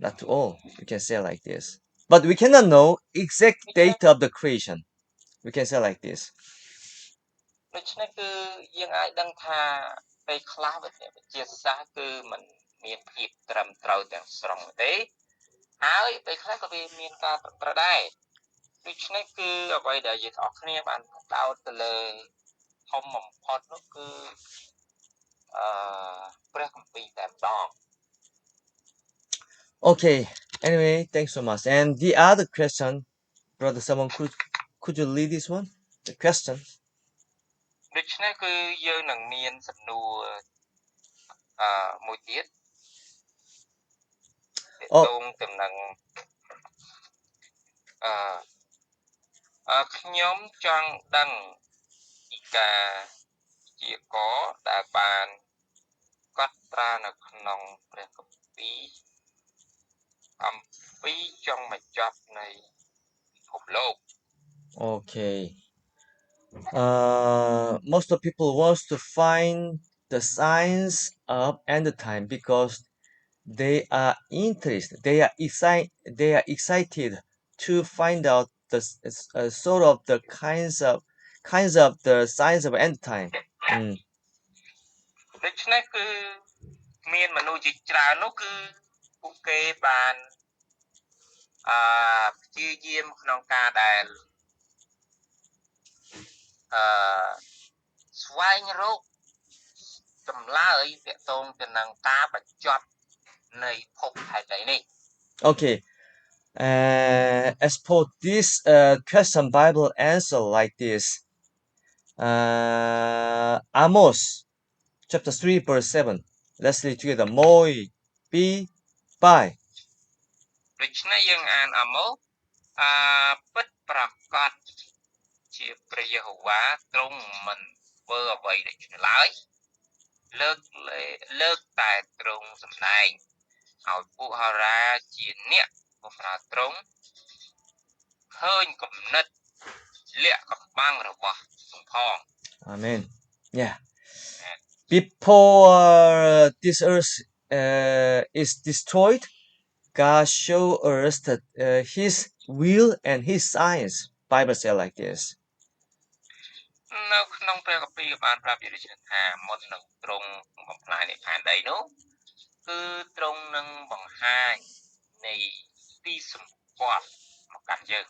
Not too old. We can say like this. But we cannot know exact date of the creation. We can say like this. ដូច្នេះគឺយើងអាចដឹងថាពេលខ្លះវិទ្យាសាស្ត្រគឺมันមានភាពត្រឹមត្រូវទាំងស្រុងទេហើយពេលខ្លះក៏វាមានការប្រដែរដូច្នេះគឺអ្វីដែលយើងទាំងអស់គ្នាបានដោតទៅលើធំបំផុតនោះគឺព្រះគម្ពីរតែម្ដង Okay. Anyway, thanks so much. And the other question, brother, someone could you read this one? The question. ដូច្នេះគឺយើងនឹងមានសំណួរមួយទៀតទាក់ទងទៅនឹងខ្ញុំចង់ដឹងពីការជាកដែលបានកត់ត្រានៅក្នុងព្រះគម្ពីរអំពីចុងបញ្ចប់នៃពិភពលោក Okay. Most of people wants to find the signs of end time because they are interested, they are excited to find out the sort of the kinds of the signs of end time. ដូច្នេះគឺមានមនុស្សជាច្រើននោះគឺពួកគេបានព្យាយាមក្នុងការដែលស្វែងរកចម្លើយទាក់ទងទៅនឹងការបញ្ចប់ នៃភពផែនដីនេះ Okay. As for this question, Bible answer like this. Amos chapter 3 verse 7. Let's read together. Moi, pi, pai. ដូច្នេះយើងអានអាម៉ូសពិតប្រាកដជាព្រះយេហូវ៉ាទ្រង់មិនធ្វើអ្វីដូច្នេះឡើយលើកតែទ្រង់សម្ដែងឲ្យពួកហោរាជាអ្នកបម្រើទ្រង់ឃើញគំនិតលាក់កំបាំងរបស់ទ្រង់ផង Amen. Yeah. Before this earth is destroyed, God show us that His will and His signs. Bible says like this. នៅក្នុងព្រះគម្ពីរបានប្រាប់ជាដូចថាមុននឹងទ្រង់បំផ្លាញនៃផែនដីនោះគឺទ្រង់នឹងបង្ហាញនៃទីសម្គាល់មកកាន់យើង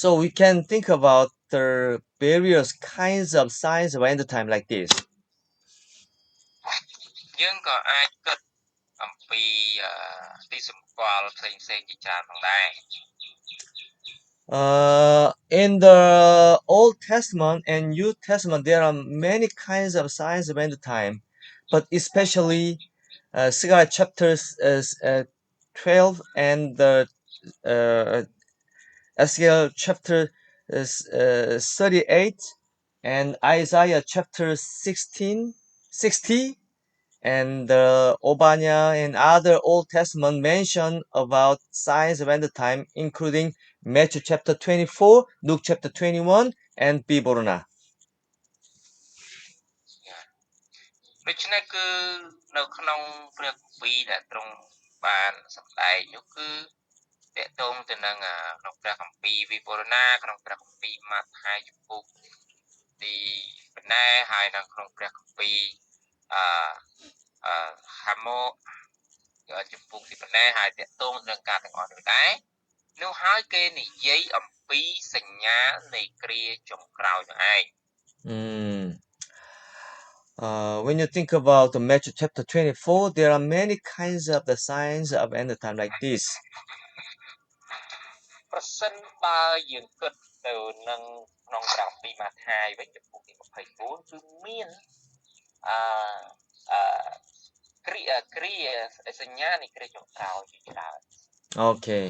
So we can think about the various kinds of signs of end time like this. យើងក៏អាចគិតអំពីទីសម្គាល់ផ្សេងៗជាច្រើនផងដែរ In the Old Testament and New Testament, there are many kinds of signs of end time, but especially Zechariah chapters 12 and the Ezekiel chapter 38 and Isaiah chapter 60, and Obadiah and other Old Testament mention about signs of end time, including Matthew chapter 24, Luke chapter 21, and Biborna. ដូច្នេះគឺនៅក្នុងព្រះគម្ពីរដែលទ្រង់បានសម្ដែងនោះគឺតកតងទៅនឹងក្នុងព្រះគម្ពីរវិវរណាក្នុងព្រះគម្ពីរម៉ាថាយជំពូកទីប៉ុណ្ណេះហើយនៅក្នុងព្រះគម្ពីរហាម៉ូជំពូកទីប៉ុណ្ណេះហើយតកតងនឹងការទាំងអស់នោះដែរនោះហើយគេនិយាយអំពីសញ្ញានៃគ្រាចុងក្រោយនោះឯង When you think about the Matthew chapter 24, there are many kinds of the signs of end time like this. ប្រសិនបើយើងគិតទៅនឹងក្នុងព្រះគម្ពីរម៉ាថាយវិញចំពោះទី24គឺមានគ្រាសញ្ញានៃគ្រាចុងក្រោយជាច្រើន Okay.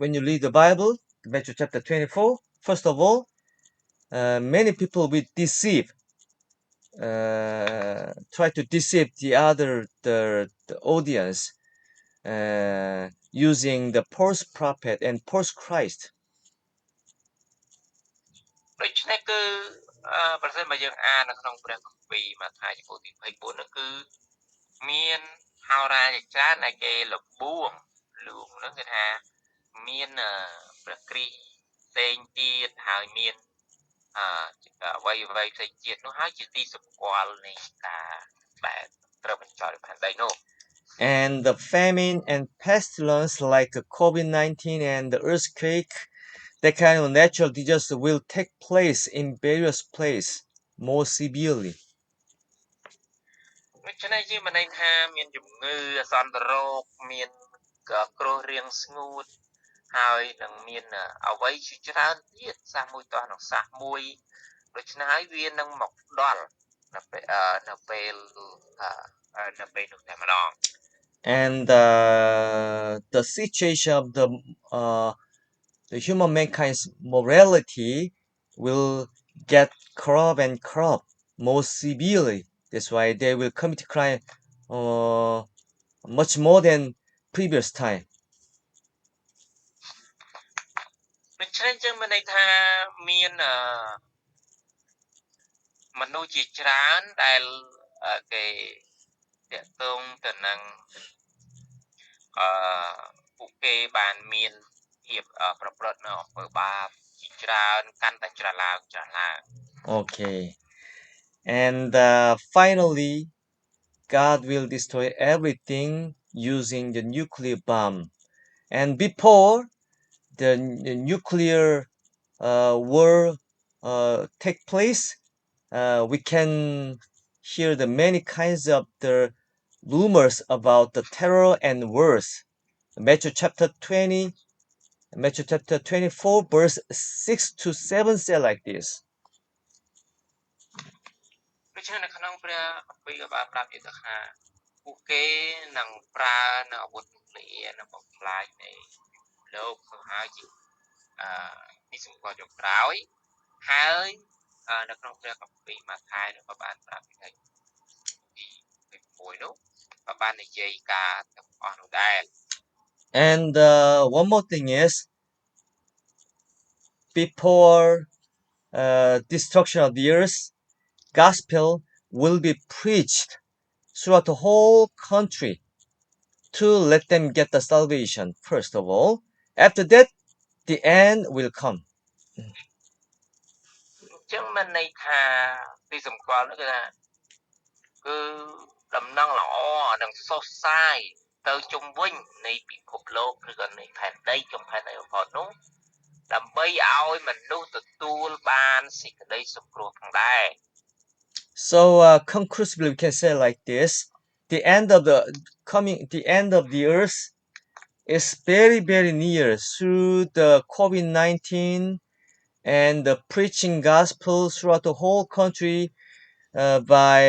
When you read the Bible, Matthew chapter 24, first of all, many people will deceive, try to deceive the audience, using the false prophet and false Christ. ដូច្នេះគឺប្រសិនបើយើងអាននៅក្នុងព្រះគម្ពីរម៉ាថាយចំពោះទី24នោះគឺមានហោរាជាច្រើនដែលគេលបួងនោះគឺថាមានព្រះគ្រីស្ទផ្សេងទៀតហើយមានអ្វីផ្សេងទៀតនោះហើយជាទីសម្គាល់នៃការដែលត្រូវបញ្ចុះផែនដីនោះ And the famine and pestilence like COVID-19 and the earthquake, that kind of natural disaster will take place in various places more severely. ដូច្នេះជាមិនន័យថាមានជំងឺអសន្នរោគមានគ្រោះរាំងស្ងួតហើយនឹងមានអ្វីជាច្រើនទៀតសាសមួយតោះនឹងសាសមួយដូច្នេះហើយវានឹងមកដល់នៅពេលនោះតែម្ដង And the situation of the human mankind's morality will get corrupt more severely. That's why they will commit crime much more than previous time. ដូច្នេះចឹងមានន័យថាមានមនុស្សជាច្រើនដែលគេតាក់ទងទៅនឹងពួកគេបានមានភាពប្រព្រឹត្តនៅអំពើបាបជាច្រើនកាន់តែច្រើនឡើង Okay. And finally, God will destroy everything using the nuclear bomb. And before the nuclear war take place, we can hear the many kinds of the rumors about the terror and wars. Matthew chapter 24, verse 6 to 7 say like this. ដូច្នេះនៅក្នុងព្រះគម្ពីរក៏បានប្រាប់យើងទៅថាពួកគេនឹងប្រើនៅអាវុធនុយក្លេអ៊ែរនៅបំផ្លាញនៃលោកទៅហើយជាទីសម្គាល់ចុងក្រោយហើយនៅក្នុងព្រះគម្ពីរម៉ាថាយនោះក៏បានប្រាប់ពីទី6នោះក៏បាននិយាយការទាំងអស់នោះដែរ And one more thing is, before destruction of the earth, gospel will be preached throughout the whole country to let them get the salvation first of all. After that, the end will come. អញ្ចឹងមានន័យថាទីសម្គាល់នោះគឺថាគឺដំណឹងល្អនឹងសុសសាយទៅជុំវិញនៃពិភពលោកឬក៏នៃផែនដីចំផែនដីរបស់នោះដើម្បីឲ្យមនុស្សទទួលបានសេចក្តីសង្គ្រោះផងដែរ So conclusively, we can say like this: the end of the earth is very, very near through the COVID-19 and the preaching gospel throughout the whole country by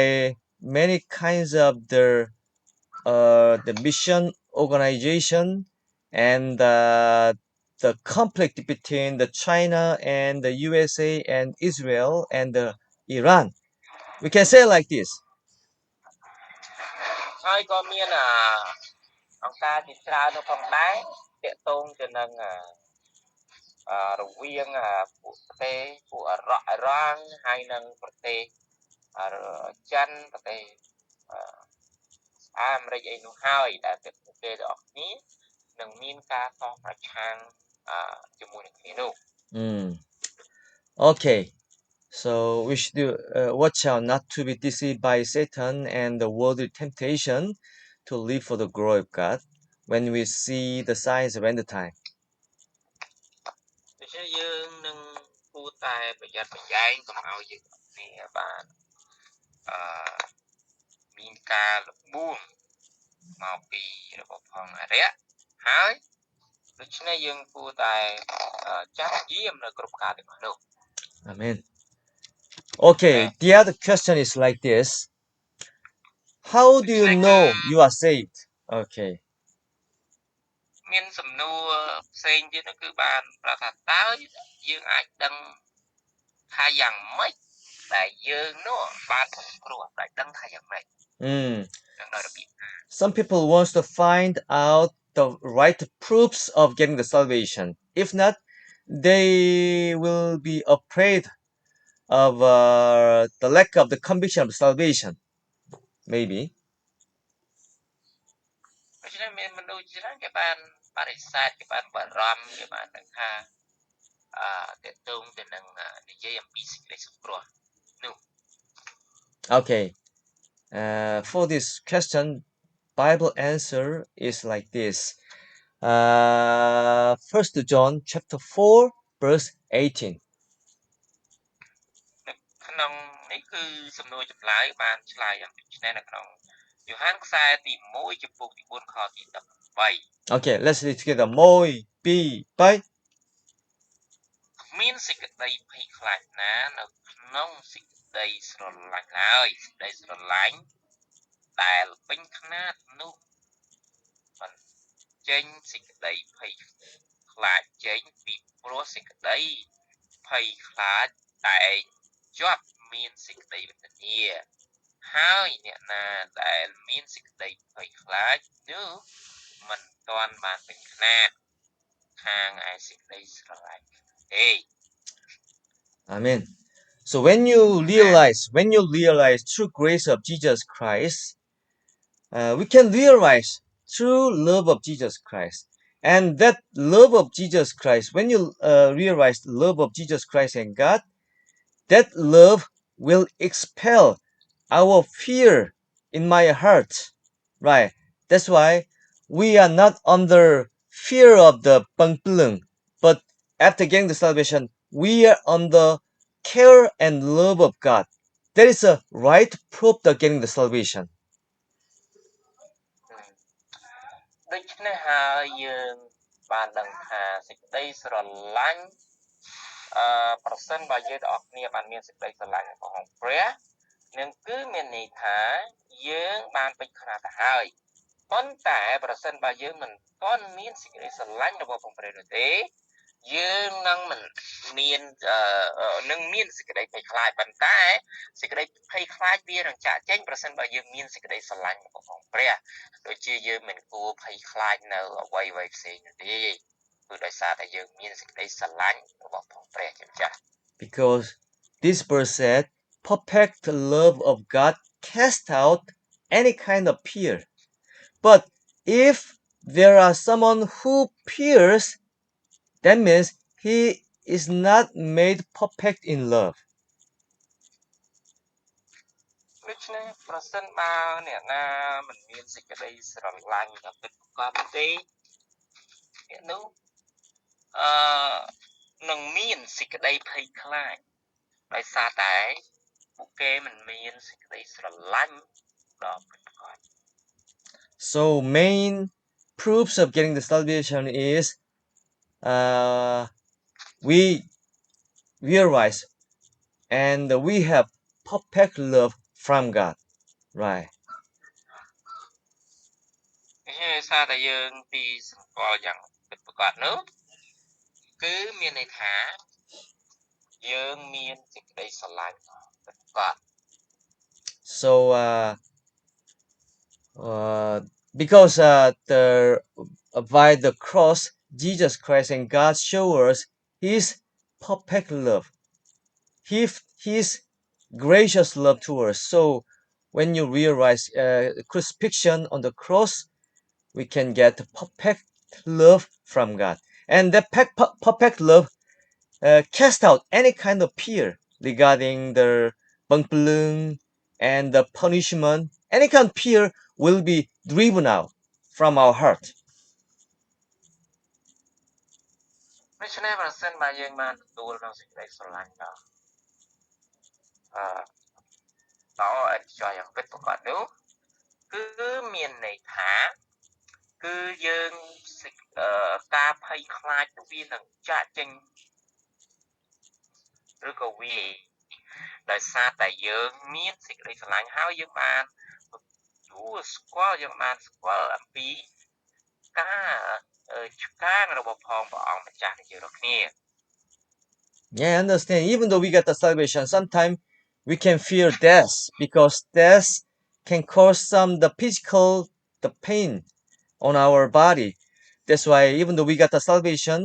many kinds of the mission organization and the conflict between the China and the USA and Israel and Iran. We can say like this. ហើយក៏មានអង្គការជាច្រើននៅផងដែរតាក់ទងទៅនឹងរវាងពួកប្រទេសពួកអ៊ីរ៉ង់ហើយនឹងប្រទេសចិនប្រទេសអាមេរិកអីនោះហើយដែលពួកគេទាំងអស់គ្នានឹងមានការតបប្រឆាំងជាមួយនឹងគ្នានោះ Okay, so we should watch out not to be deceived by Satan and the worldly temptation to live for the glory of God when we see the signs of end time. ដូច្នេះយើងនឹងគួរតែប្រយ័ត្នប្រយែងកុំឲ្យយើងគ្នាបានមានការលបួងមកពីរបស់ផងអរិយហើយដូច្នេះយើងគួរតែចាប់យាមនៅគ្រប់ការទាំងអស់នោះ Amen. Okay, the other question is like this: how do you know you are saved? Okay. មានសំណួរផ្សេងទៀតគឺបានប្រាប់ថាតើយើងអាចដឹងថាយ៉ាងម៉េចដែលយើងនោះបានសង្គ្រោះតែដឹងថាយ៉ាងម៉េច Some people want to find out the right proofs of getting the salvation. If not, they will be afraid of the lack of the conviction of salvation. Maybe. ដូច្នេះមានមនុស្សច្រើនគេបានបរិសេធគេបានបារម្ភគេបានដឹងថាតេតងទៅនឹងនិយាយអំពីសេចក្តីសង្គ្រោះនោះ Okay. For this question, Bible answer is like this. 1 John chapter 4 verse 18. ក្នុងនេះគឺសំណួរចម្លើយបានឆ្លើយយ៉ាងដូចនេះនៅក្នុងយ៉ូហានខ្សែទី1ចំពោះទី4ខទី18 Okay, let's read together. Moi pi pai. មានសេចក្តីភ័យខ្លាចណានៅក្នុងសេចក្តីស្រឡាញ់ឡើយសេចក្តីស្រឡាញ់ដែលពេញខ្នាតនោះមិនចេញសេចក្តីភ័យខ្លាចចេញពីព្រោះសេចក្តីភ័យខ្លាចតែជាប់មានសេចក្តីវេទនាហើយអ្នកណាដែលមានសេចក្តីភ័យខ្លាចនោះមិនទាន់បានពេញខ្នាតខាងឯសេចក្តីស្រឡាញ់ទេ Amen. So when you realize true grace of Jesus Christ, we can realize true love of Jesus Christ. And that love of Jesus Christ, when you realize the love of Jesus Christ and God, that love will expel our fear in my heart. Right? That's why we are not under fear of the pangpulung, but after getting the salvation, we are under care and love of God. that is a right proof of getting the salvation. ដូច្នេះហើយយើងបានដឹងថាសេចក្តីស្រឡាញ់ប្រសិនបើយើងទាំងអស់គ្នាបានមានសេចក្តីស្រឡាញ់របស់ព្រះនឹងគឺមានន័យថាយើងបានពេញខ្នាតទៅហើយប៉ុន្តែប្រសិនបើយើងមិនទាន់មានសេចក្តីស្រឡាញ់របស់ព្រះនោះទេយើងនឹងមិនមានសេចក្តីភ័យខ្លាចប៉ុន្តែសេចក្តីភ័យខ្លាចវានឹងចាក់ចេញប្រសិនបើយើងមានសេចក្តីស្រឡាញ់របស់ព្រះដូចជាយើងមិនគួរភ័យខ្លាចនៅអ្វីៗផ្សេងនោះទេគឺដោយសារតែយើងមានសេចក្តីស្រឡាញ់របស់ព្រះជាម្ចាស់ Because this verse said, perfect love of God casts out any kind of fear. But if there are someone who fears, that means he is not made perfect in love. ដូច្នេះប្រសិនបើអ្នកណាមិនមានសេចក្តីស្រឡាញ់ដល់ពិតប្រាកដទេអ្នកនោះនឹងមានសេចក្តីភ័យខ្លាចដោយសារតែពួកគេមិនមានសេចក្តីស្រឡាញ់ដល់ពិតប្រាកដ So main proofs of getting the salvation is we realize and we have perfect love from God, right? ហើយសារតែយើងទីសម្គាល់យ៉ាងពិតប្រាកដនោះគឺមានន័យថាយើងមានសេចក្តីស្រឡាញ់ពិតប្រាកដ So because by the cross Jesus Christ and God show us his perfect love, his gracious love to us. So when you realize crucifixion on the cross, we can get perfect love from God, and that perfect love cast out any kind of fear regarding the bangpulung and the punishment. Any kind of fear will be driven out from our heart. ដូច្នេះប្រសិនបើយើងបានទទួលនៅសេចក្តីស្រឡាញ់ដល់អតិចយ៉ាងពិតប្រាកដនោះគឺមានន័យថាគឺយើងការភ័យខ្លាចវានឹងចាក់ចេញឬក៏វាដោយសារតែយើងមានសេចក្តីស្រឡាញ់ហើយយើងបានទទួលស្គាល់យើងបានស្គាល់អំពីការឆ្កាងរបស់ផងព្រះអង្គម្ចាស់នៃយើងរាល់គ្នា Yeah, I understand. Even though we get the salvation, sometimes we can fear death because death can cause the physical the pain on our body. That's why even though we got the salvation,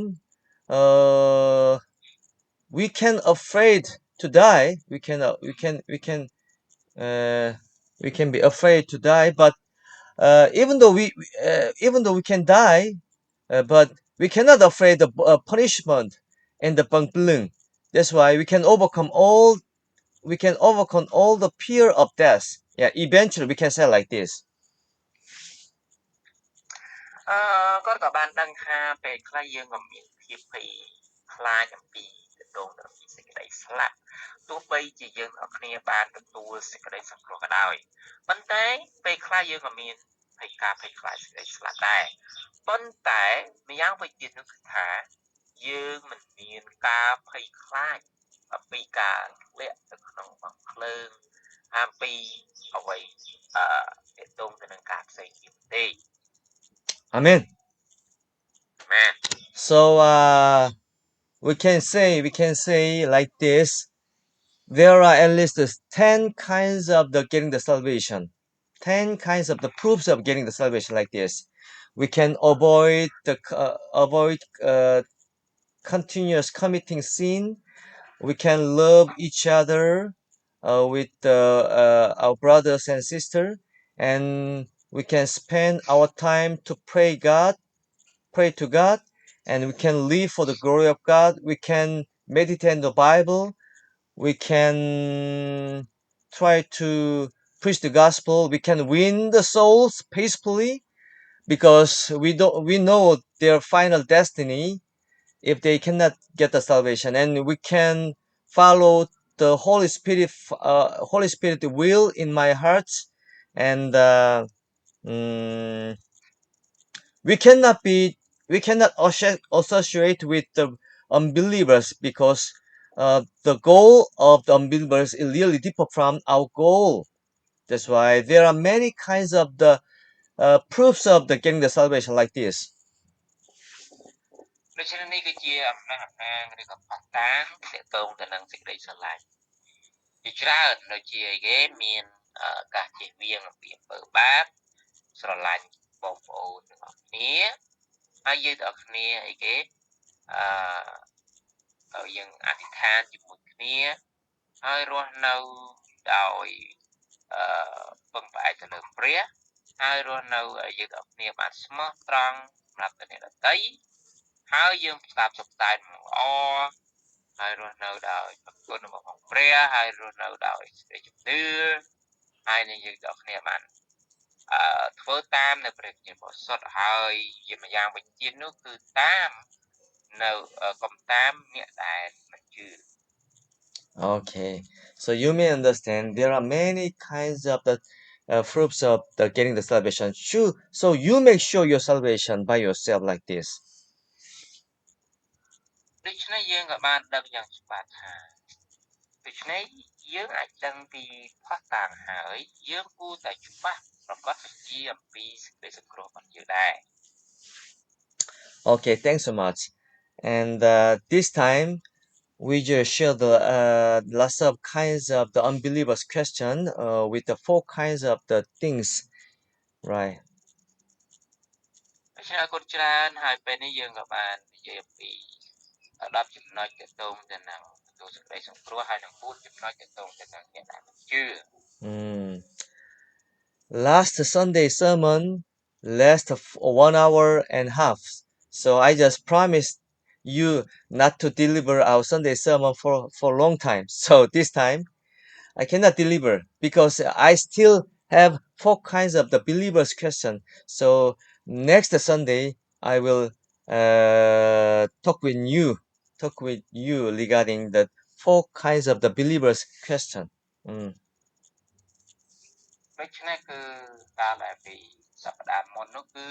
we can afraid to die. We can be afraid to die. But even though we can die, but we cannot afraid the punishment and the pangplung. That's why we can overcome all the fear of death. Yeah, eventually we can say like this. គាត់ក៏បានដឹងថាពេលខ្លះយើងក៏មានភាពភ័យខ្លាចអំពីដងទៅសេចក្តីស្លាប់ទោះបីជាយើងអរគ្នាបានទទួលសេចក្តីសង្គ្រោះក៏ដោយប៉ុន្តែពេលខ្លះយើងក៏មានភ័យខ្លាចសេចក្តីស្លាប់ដែរប៉ុន្តែម្យ៉ាងវិញទៀតនោះគឺថាយើងមិនមានការភ័យខ្លាចអំពីការធ្លាក់ទៅក្នុងបឹងភ្លើងអំពីអ្វីទាក់ទងទៅនឹងការផ្សេងទៀតទេ Amen. Amen. So we can say like this. There are at least 10 kinds of the getting the salvation. 10 kinds of the proofs of getting the salvation like this. We can avoid continuous committing sin. We can love each other with our brothers and sisters, and we can spend our time to pray to God, and we can live for the glory of God. We can meditate in the Bible. We can try to preach the gospel. We can win the souls peacefully because we know their final destiny if they cannot get the salvation, and we can follow the Holy Spirit will in my heart, and we cannot be we cannot associate with the unbelievers because the goal of the unbelievers is really different from our goal. That's why there are many kinds of the proofs of the getting the salvation like this. ដូច្នេះនេះគឺជាអំណះអំណាងឬក៏ផាត់តាងទាក់ទងទៅនឹងសេចក្តីស្រឡាញ់ជាច្រើនដូចជាអីគេមានការជៀសវាងអំពីអំពើបាបស្រឡាញ់បងប្អូនទាំងអស់គ្នាហើយយើងទាំងអស់គ្នាអីគេយើងអធិដ្ឋានជាមួយគ្នាហើយរស់នៅដោយពឹងផ្អែកទៅលើព្រះហើយរស់នៅយើងទាំងអស់គ្នាបានស្មោះត្រង់សម្រាប់ទៅអ្នកដទៃហើយយើងស្ដាប់ចុះតែល្អហើយរស់នៅដោយប្រគុណរបស់ព្រះហើយរស់នៅដោយសេចក្តីជំនឿហើយនឹងយើងទាំងអស់គ្នាបានធ្វើតាមនៅព្រះគម្ពីរបរិសុទ្ធហើយជាម្យ៉ាងវិញទៀតនោះគឺតាមនៅកំតាមអ្នកដែលមិនជឿ Okay, so you may understand there are many kinds of the proofs of the getting the salvation. So you make sure your salvation by yourself like this. ដូច្នេះយើងក៏បានដឹងយ៉ាងច្បាស់ថាដូច្នេះយើងអាចដឹងពីផុសតាងហើយយើងគួរតែច្បាស់ប្រកបជាអំពីសេចក្តីសង្គ្រោះរបស់យើងដែរ Okay, thanks so much. And this time we just share the lots of kinds of the unbelievers question with the four kinds of the things, right? ដូច្នេះអរគុណច្រើនហើយពេលនេះយើងក៏បាននិយាយអំពី10ចំណុចទាក់ទងទៅនឹងទទួលសេចក្តីសង្គ្រោះហើយនឹង4ចំណុចទាក់ទងទៅនឹងអ្នកដែលមិនជឿ Last Sunday sermon last 1 hour and a half. So I just promised you not to deliver our Sunday sermon for a long time. So this time I cannot deliver because I still have four kinds of the believers question. So next Sunday I will talk with you regarding the four kinds of the believers question. ដូច្នេះគឺកាលតែពីសប្តាហ៍មុននោះគឺ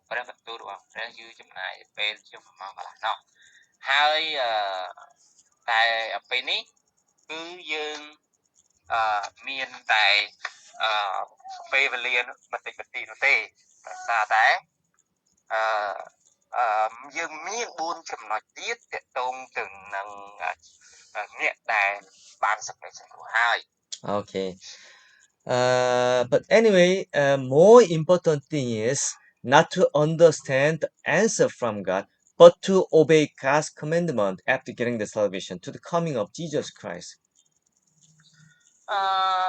ព្រះបន្ទូលរបស់ព្រះយូរចំណាយពេលជាង1ម៉ោងកន្លះនោះហើយតែពេលនេះគឺយើងមានតែពេលវេលាបន្តិចបន្តិចនោះទេដោយសារតែយើងមាន4ចំណុចទៀតទាក់ទងទៅនឹងអ្នកដែលបានសេចក្តីសង្គ្រោះហើយ Okay. But anyway, more important thing is not to understand the answer from God, but to obey God's commandment after getting the salvation to the coming of Jesus Christ.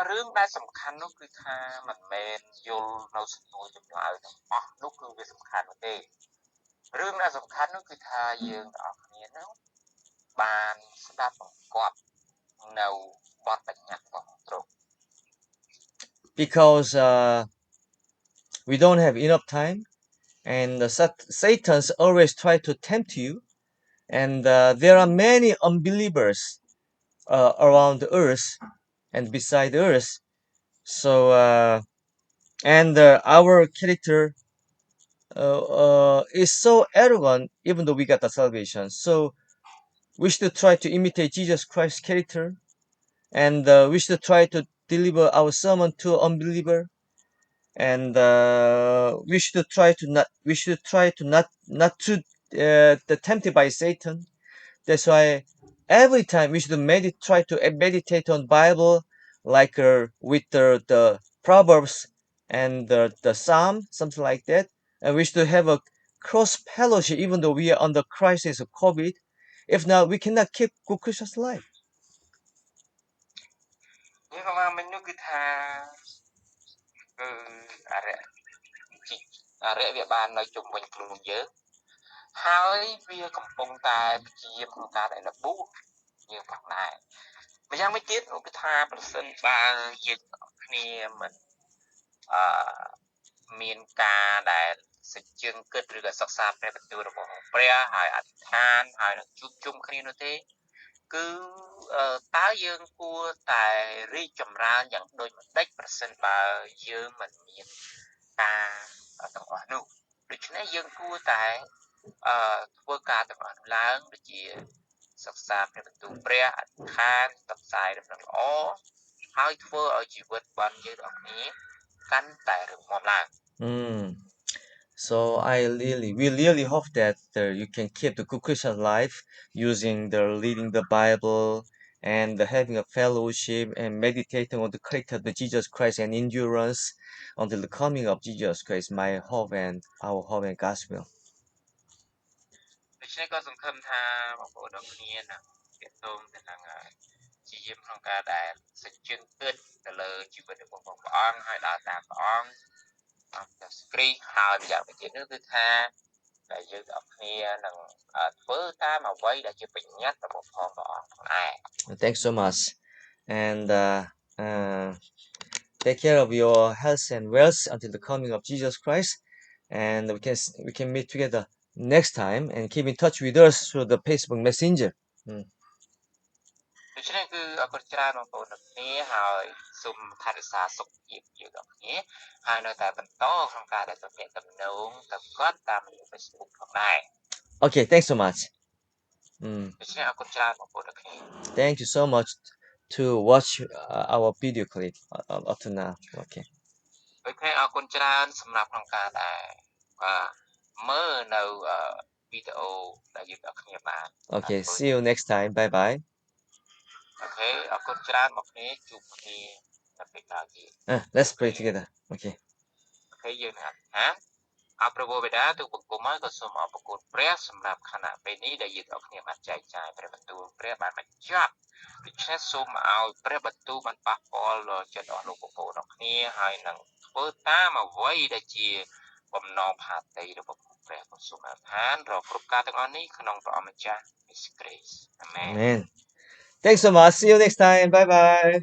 រឿងដែលសំខាន់នោះគឺថាមិនមែនយល់នៅសំណួរចម្លើយទាំងអស់នោះគឺវាសំខាន់នោះទេរឿងដែលសំខាន់នោះគឺថាយើងទាំងអស់គ្នានោះបានស្ដាប់បង្គាប់នៅបទបញ្ញត្តិរបស់ទ្រង់ Because we don't have enough time, and Satan's always try to tempt you, and there are many unbelievers around the earth and beside the earth. So and our character is so arrogant, even though we got the salvation. So we should try to imitate Jesus Christ's character, and we should try to deliver our sermon to unbeliever, and we should try to not to the tempted by Satan. That's why every time we should try to meditate on Bible, like with the Proverbs and the Psalm, something like that. And we should have a cross fellowship, even though we are under crisis of COVID. If not, we cannot keep good Christian's life. យើងក៏មកមិញនោះគឺថាគឺអរិយវាបាននៅជុំវិញខ្លួនយើងហើយវាកំពុងតែព្យាយាមក្នុងការដែលលបួសយើងផងដែរម្យ៉ាងវិញទៀតគឺថាប្រសិនបើយើងគ្នាមិនមានការដែលសេចជើងគិតឬក៏សិក្សាព្រះបន្ទូលរបស់ព្រះហើយអធិដ្ឋានហើយនឹងជួបជុំគ្នានោះទេ គឺតើយើងគួរតែរីកចម្រើនយ៉ាងដូចម្តេចប្រសិនបើយើងមិនមានការទាំងអស់នោះដូច្នេះយើងគួរតែធ្វើការទាំងអស់នោះឡើងដូចជាសិក្សាព្រះបន្ទូលព្រះអធិដ្ឋានផ្សព្វផ្សាយដំណឹងល្អហើយធ្វើឲ្យជីវិតរបស់យើងទាំងអស់គ្នាកាន់តែរឹងមាំឡើង So we really hope that you can keep the good Christian life using the reading the Bible and the having a fellowship and meditating on the character of Jesus Christ and endurance until the coming of Jesus Christ. My hope and our hope and gospel. ដូច្នេះក៏សង្ឃឹមថាបងប្អូនទាំងគ្នានឹងទាក់ទងទៅនឹងជាយាមក្នុងការដែលសេចក្ដីគិតទៅលើជីវិតរបស់ព្រះអង្គហើយដើរតាមព្រះអង្គព្រះគ្រីស្ទហើយម្យ៉ាងវិញទៀតនោះគឺថាតែយើងទាំងអស់គ្នានឹងធ្វើតាមអ្វីដែលជាបញ្ញត្តិរបស់ព្រះអង្គផងដែរ Thanks so much, and take care of your health and wealth until the coming of Jesus Christ, and we can meet together next time and keep in touch with us through the Facebook Messenger. ដូច្នេះគឺអរគុណច្រើនបងប្អូនទាំងគ្នាហើយសូមថែរក្សាសុខភាពយើងទាំងគ្នាហើយនៅតែបន្តក្នុងការដែលទំនាក់ទំនងទៅគាត់តាម Facebook ផងដែរ Okay, thanks so much. ដូច្នេះអរគុណច្រើនបងប្អូនទាំងគ្នា Thank you so much to watch our video clip up to now. Okay. ដូច្នេះអរគុណច្រើនសម្រាប់ក្នុងការដែលមើលនៅវីដេអូដែលយើងទាំងគ្នាបាន Okay, see you next time. Bye bye. អូខេអរគុណច្រើនមកគ្នាជួបគ្នានៅពេលក្រោយទៀត Let's pray together. Okay. អូខេយើងនឹងអធិដ្ឋានអរព្រះបិតាទូបង្គំហើយក៏សូមអរគុណព្រះសម្រាប់ខណៈពេលនេះដែលយើងទាំងគ្នាបានចែកចាយព្រះបន្ទូលព្រះបានបញ្ចប់ដូច្នេះសូមឲ្យព្រះបន្ទូលបានប៉ះពាល់ដល់ចិត្តរបស់លោកបងប្អូនទាំងគ្នាហើយនឹងធ្វើតាមអ្វីដែលជាបំណងផាតីរបស់ព្រះក៏សូមអធិដ្ឋានរកគ្រប់ការទាំងអស់នេះក្នុងព្រះអម្ចាស់ព្រះគ្រីស្ទអាមែន Amen. Thanks so much. See you next time. Bye bye.